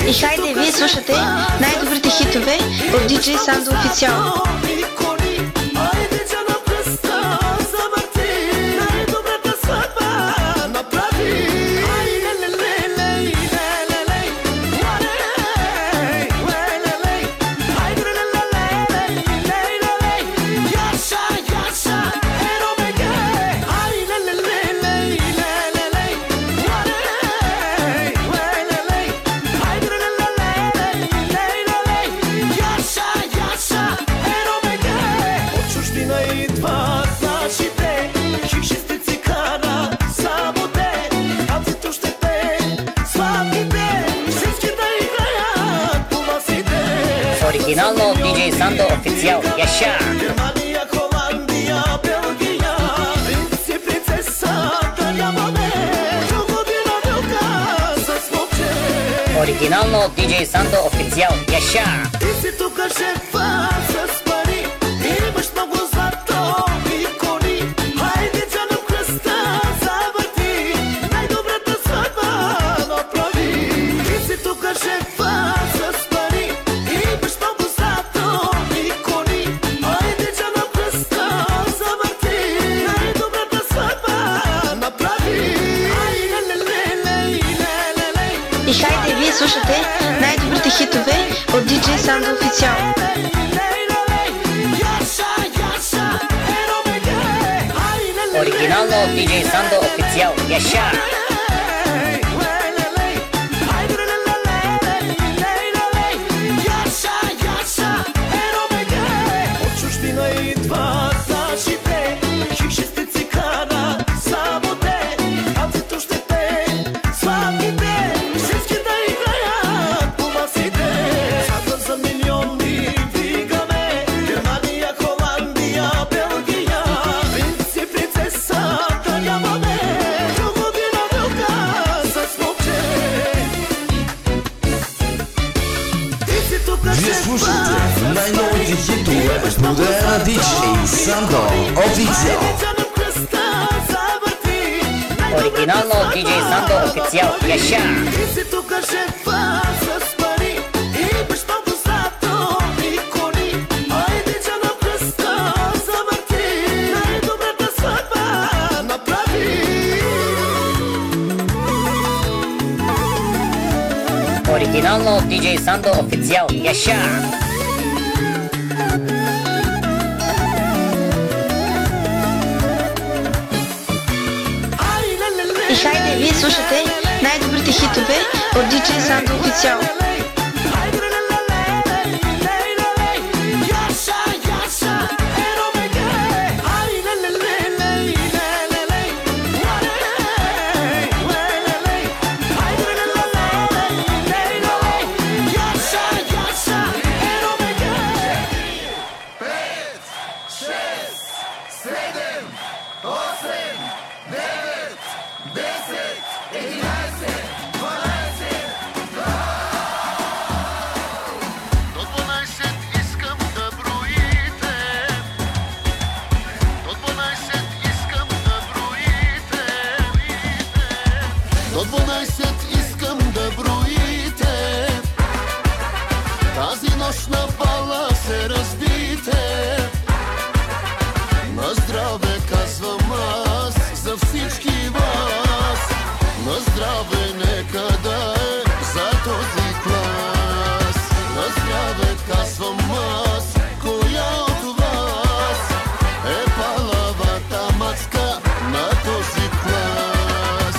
И хайде, вие слушате най-добрите хитове от DJ Sando Official. Оригинално от DJ Sando Official. Яша! Оригинално от DJ Sando Official. Яша! И хайде, вие слушате най-добрите хитове от DJ Sando Official. Оригинално от DJ Sando Official. Яша! Вие слушате най-новите хитове в модерна DJ Sando Official. Оригинално от DJ Sando Official. Яша! Оригинално от DJ Sando Official. Яша! И хайде, вие слушате най-добрите хитове от DJ Sando Official. До 12 искам да броите, тази нощ на бала се разбите. На здраве казвам аз за всички вас, на здраве нека да е за този клас. На здраве казвам аз, коя от вас е палавата мацка на този клас.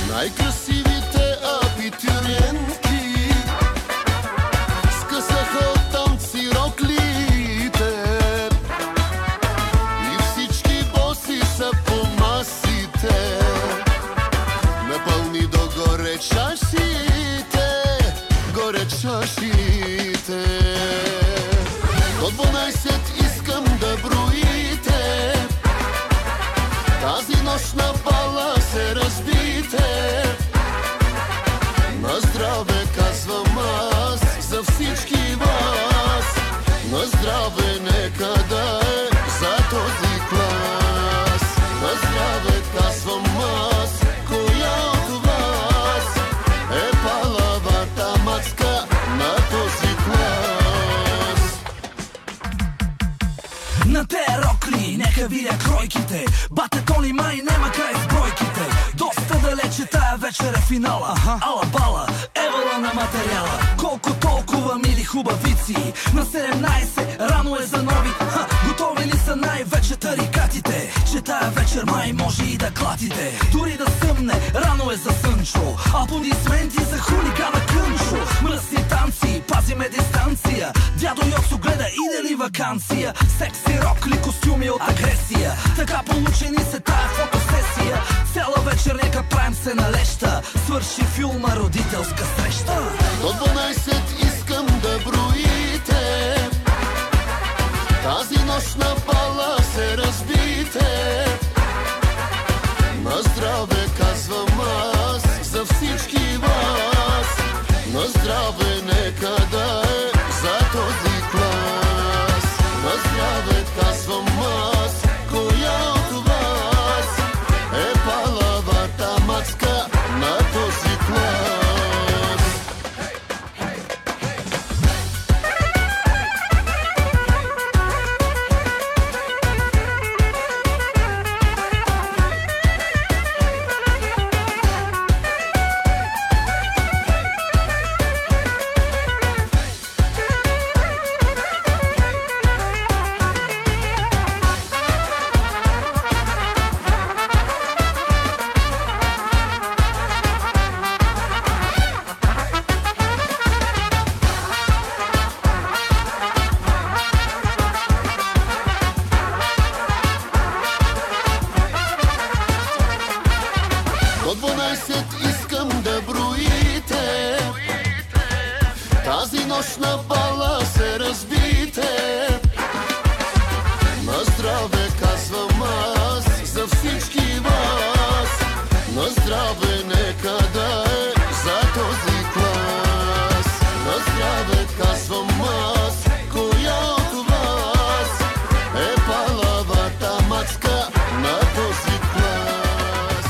Най-красивите абитуриентки скъсаха от танци роклите и всички боси са по масите, напълни догоре чашите, горе чашите. До 12 искам да броите, тази нощ на бала се разбие. всички вас. На здраве нека да е за този клас. На здраве казвам аз, коя от вас е палавата мацка на този клас. На те рокли, нека видя кройките. Бате Тони май нема край с бройките. Доста далече тая вечер е финала. Ала бала, евала на материала. Колко толкова мили хубавици. На 17, рано е за нови. Готови ли са най-вече тарикатите? Че тая вечер май може и да клатите. Дори да съмне, рано е за сънчо. Аплодисменти за хулигана Кънчо. Мръсни танци, пазиме дистанция. Дядо Йосо гледа иде ли вакансия. Секси рокли, костюми от агресия. Така получени се тая фотосесия. Цяла вечер нека правим се на леща. Свърши филма родителска среща. До 12 искам да броите. Тази нощ на бала се разбите. На здраве казвам аз за всички вас. На здраве нека да е за този клас. На здраве казвам аз, коя от вас е палавата мацка на този клас. До 12 искам да броите. Тази нощ на бала се разбите. На здраве казвам аз за всички вас. На здраве нека да е за този клас. На здраве казвам аз, коя от вас е палавата мацка на този клас.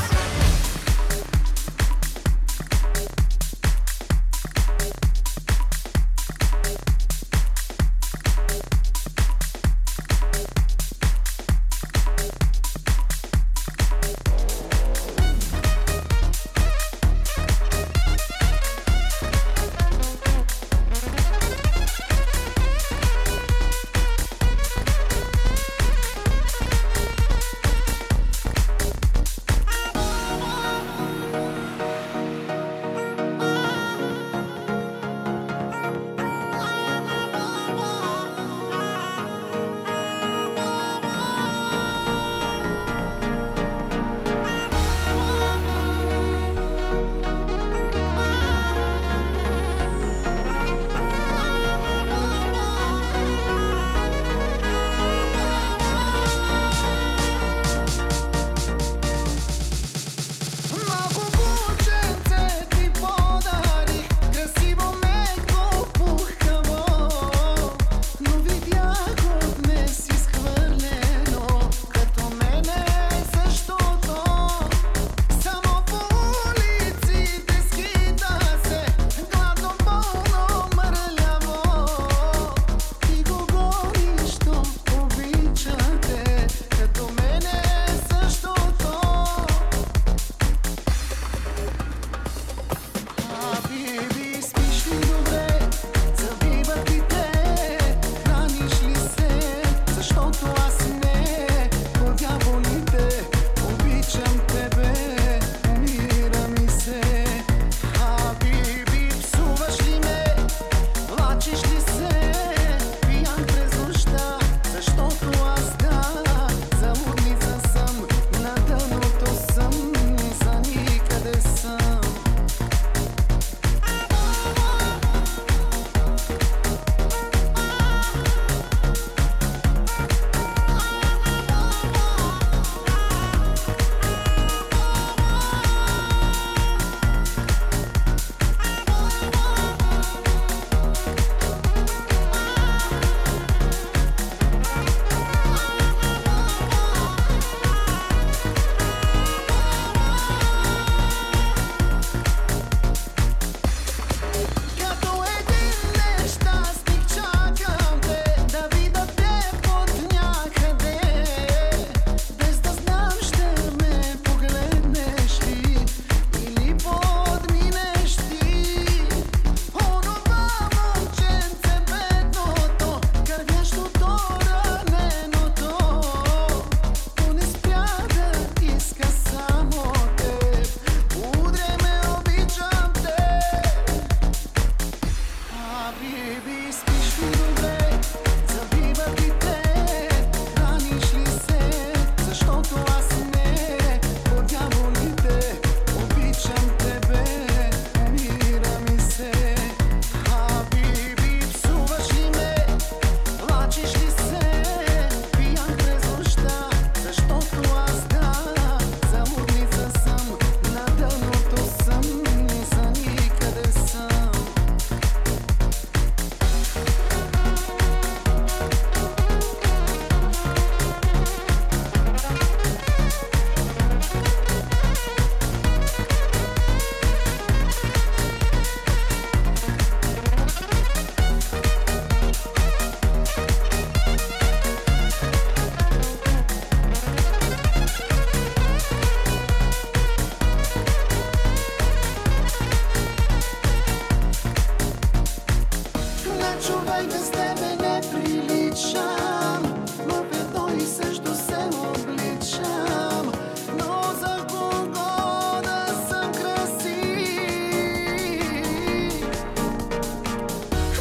На човек без тебе не приличам, в едно и също се обличам. Но за кого да съм красив?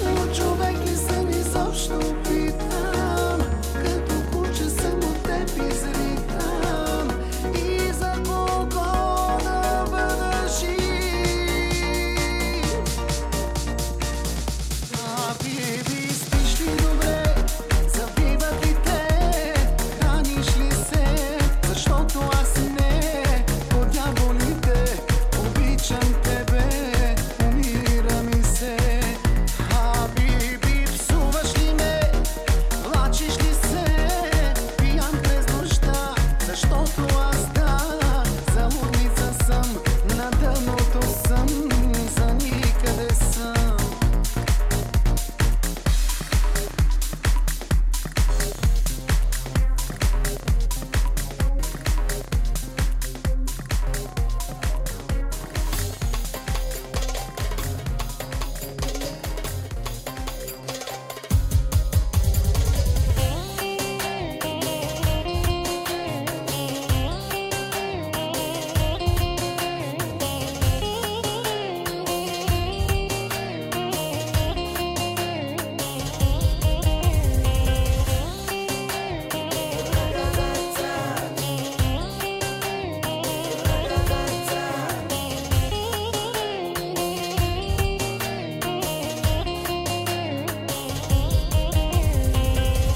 Но човек ли съм изобщо питам, като куче съм от теб изритам. И за кого да бъда жив? Биби, спиш ли добре? Забиват ли те? Храниш ли се? Защото аз не. По дяволите обичам тебе, умира ми се. Биби, псуваш ли ме? Плачеш ли се? Пиян през нощта, защото аз за лудница съм, на дъното съм, за никъде съм.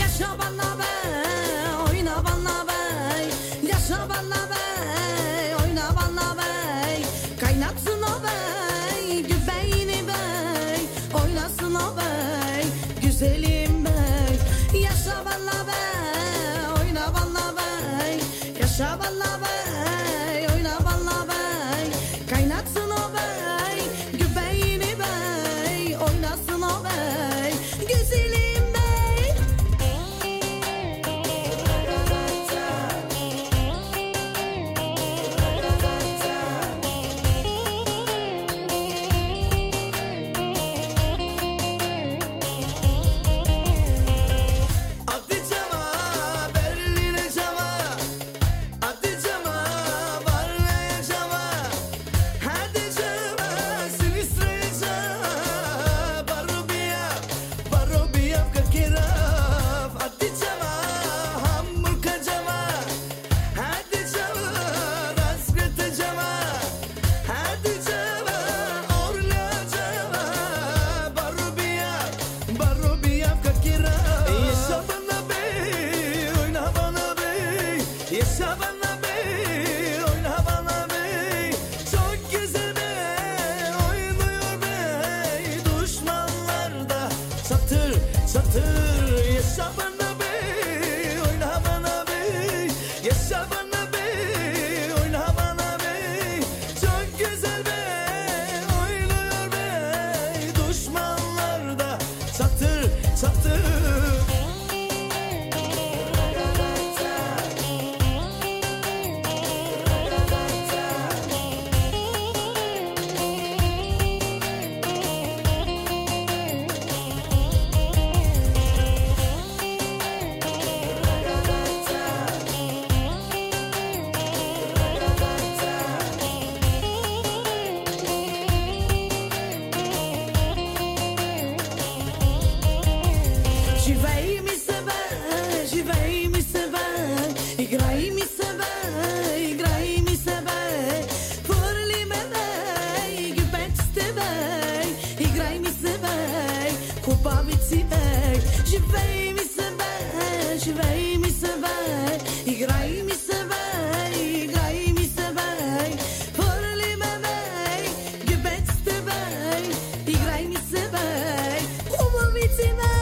Yaşa bana bey, oyna bana bey. Yaşa bana bey, oyna bana bey. Kaynatsın o bey, göbeğini bey. Oynasın o bey, güzelim bey. Yaşa bana bey, oyna bana bey. Yaşa bana bey, oyna bana bey. Kaynatsın o bey, göbeğini bey. Oynasın o bey, güzelim bey. Hadi cama, Berlin'e cama. Hadi cama, Varna'ya cama. Hadi cama, Svistra'ya cama. Barobiya в Киров. Hadi cama, Hamburg'a cama. Hadi cama, Razgrad'a cama. Hadi cama, Orla cama. Barobiya в Киров. Yaşa bana bey, oyna bana bey. Yaşa bana bey, oyna bana bey. Çok güzel bey, oynuyor bey. Düşmanlar da çatır çatır. Yaşa bana bey, oyna bana bey. Yaşa bana bey, oyna bana bey. Çok güzel bey, oynuyor bey. Düşmanlar da çatır çatır. Живей ми се бе, живей ми се бе. Играй ми се бе, играй ми се бе. Хвърли ме бе, гюбеците бе. Играй ми се бе, хубавици бе. Живей ми се бе, живей ми се бе. Играй ми се бе, играй ми се бе. Хвърли ме бе, гюбеците бе. Играй ми се бе, хубавици бе.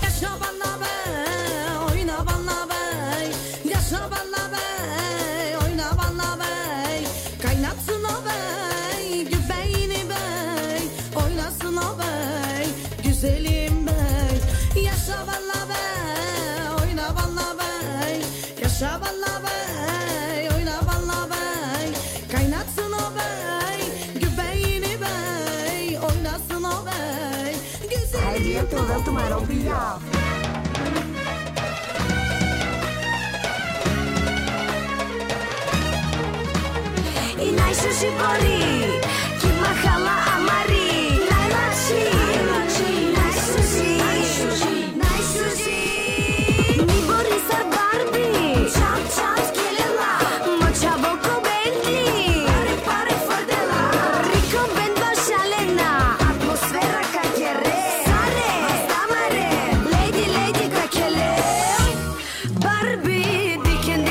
Yaşa bana Pronto marrom piaf. I najszybszy boli, kim machala amari. Najlepszy, najszybszy. Mi Borisa Barbie, czat, czat, kielela. Mocia boko Bentley, pare, fordela. Rico Benda szalena, atmosfera kakere. Sare, stamare, lady kakele. Barbie, diken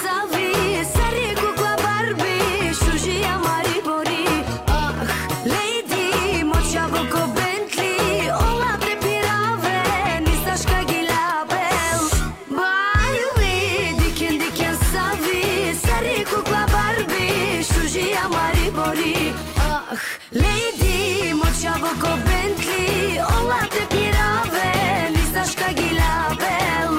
savi, sare kukla Barbie. Shuji amari bori, lady, mocia boko Bentley. Ola te pirave, nistaš kagilabel. Barbie, diken savi, sare kukla Barbie. Shuji amari bori, lady, mocia boko Bentley. Ola te pirave, nistaš kagilabel.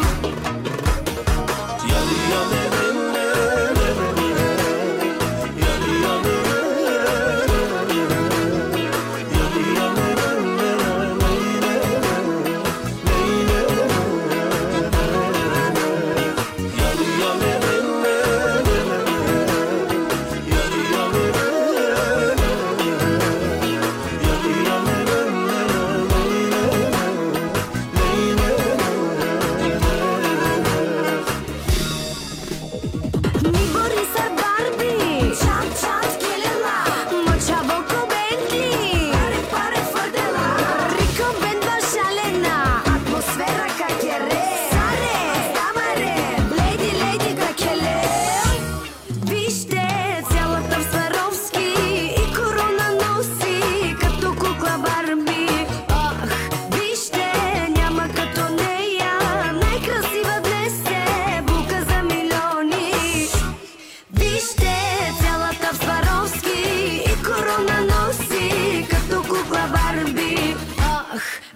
Mi Borisa Barbie, čat, čat, kielela. Mocia boko Bentley, pare, fordela. Rico Benda šalena, atmosfera kakere. Sare, stamare, lady kakele. Вижте, цялата в Сваровски и корона носи като кукла Барби. Вижте, няма като нея, най-красива днес е булка за милиони. Вижте, цялата в Сваровски и корона носи като кукла Барби.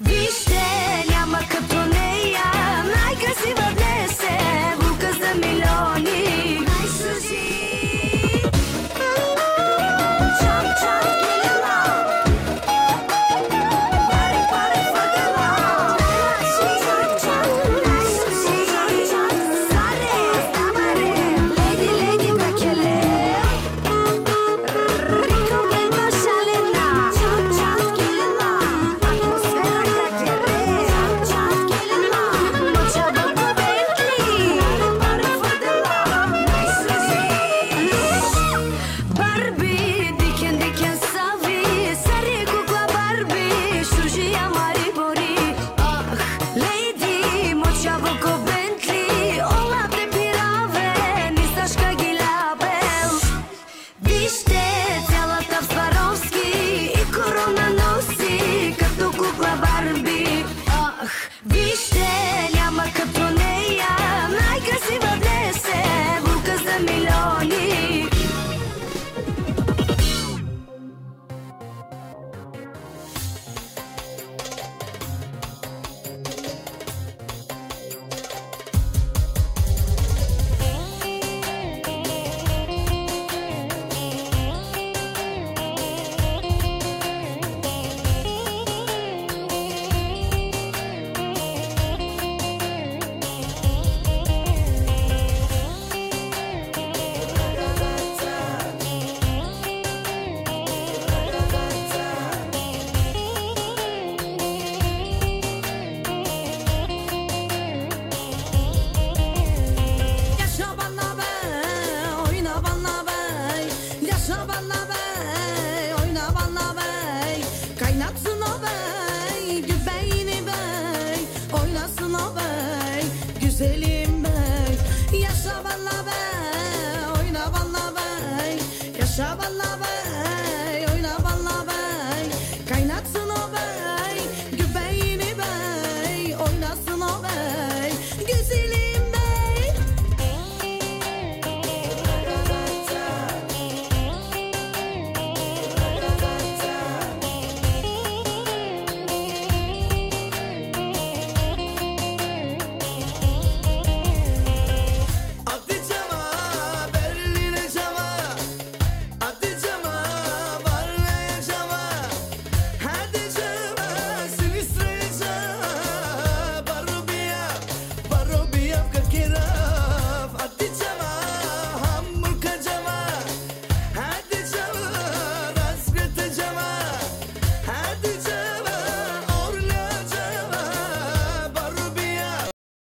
Вижте, няма като нея, най-красива днес е булка за милиони. Най-сужи. Чат, чат, килела. Паре, фордела. Чат, чат, най-сужи. Саре, стамаре, леди какеле. Рико Бенда шалена. Чат, чат, килела. Атмосфера какере. Чат, чат, килела. Mocia boko Bentley. Pare, fordela. Най-сужи. Barbie, diken savi, sare kukla Barbie. Shuji amari bori, lady, mocia boko Bentley. Ola te pirave, nistaš kagilabel. Вижте, цялата в Сваровски и корона носи като кукла Барби. Вижте, няма като нея, най-красива днес е булка за милиони. Güzeli